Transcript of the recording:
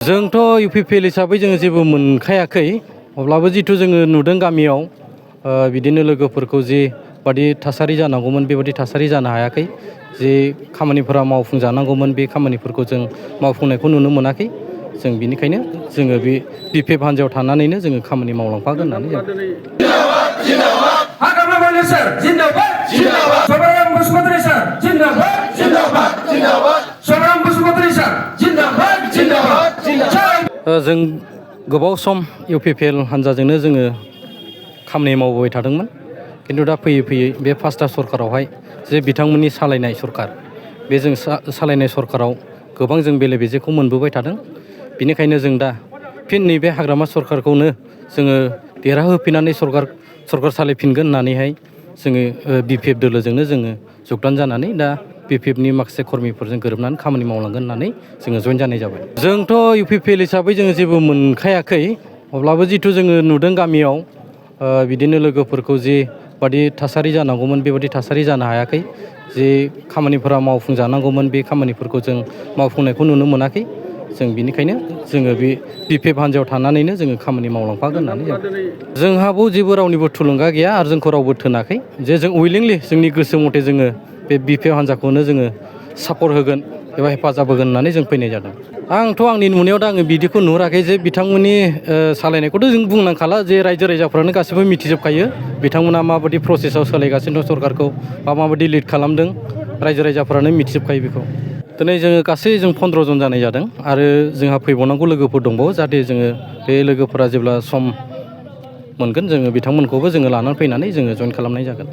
जोंथ' इउपिपिएल हिसाबै जोङो जेबो मोनखायाखै अब्लाबो जिथु जोङो नुदों गामियाव बिदिनो लोगोफोरखौ बादि थासारि जानांगौमोन बेबादि थासारि जानो हायाखै जे खामानिफोरा मावफुंजानांगौमोन बे खामानिफोरखौ जों मावफुंनायखौ नुनो मोनाखै जों बिनिखायनो जोङो बे बिपिएफ हान्जायाव थानानैनो जोङो खामानि मावलांफागोन जों गोबाव सम इउपिपिएल हान्जाजोंनो जोङो खामानि मावबोबाय थादोंमोन किन्तु दा फैयै फैयै बे फासथा सरकारावहाय जे बिथांमोननि सालायनाय सरकार बे जों सालायनाय सरकाराव गोबां जों बेले बेजेखौ मोनबोबाय थादों बिनिखायनो जों दा फिन नैबे हाग्रामा सरकारखौनो जोङो देरहाहोफिननानै सरकार सालायफिनगोन होननानैहाय जोङो बिपिएफ दोलोजोंनो जोङो जगदान जानानै दा बिपिएफनि माखासे कर्मिफोरजों गोरोबनानै खामानि मावलांगोन होननानै जोङो जइन जानाय जाबाय। जोंथ' इउपिपिएल हिसाबै जोङो जेबो मोनखायाखै अब्लाबो जिथु जोङो नुदों गामियाव बिदिनो लोगोफोरखौ बादि थासारि जानांगौमोन बेबादि थासारि जानो हायाखै जे खामानिफोरा मावफुंजानांगौमोन बे खामानिफोरखौ जों मावफुंनायखौ नुनो मोनाखै जों बिनिखायनो जोङो बे बिपिएफ हान्जायाव थानानैनो जोङो खामानि मावलांफागोन होननानै जोंहाबो जेबो रावनिबो थुलुंगा गैया आरो जोंखौ रावबो थोनाखै जे जों उइलिंलि जोंनि गोसो मथे जोङो बे बिपिएफ हान्जाखौनो जोङो सापर्ट होगोन एबा हेफाजाब होगोन होननानै जों फैनाय जादों। आंथ' आंनि नुनायाव दा आङो बिदिखौ नुहुराखै जे बिथांमोननि सालायनायखौथ' जों बुंनांखाला जे रायजो राजाफ्रानो गासैबो मिथिजोबखायो बिथांमोना माबायदि प्रसेसआव सोलायगासिनो दं सरकारखौ बा माबायदि लिड खालामदों रायजो राजाफ्रानो मिथिजोबखायो बेखौ। दिनै जोङो गासै जों 15 जन जानाय जादों आरो जोंहा फैबावनांगौ लोगोफोर दंबावो जाहाथे जोङो बे लोगोफोरा जेब्ला सम मोनगोन जोङो बिथांमोनखौबो जोङो लानानै फैनानै जोङो जइन खालामनाय जागोन।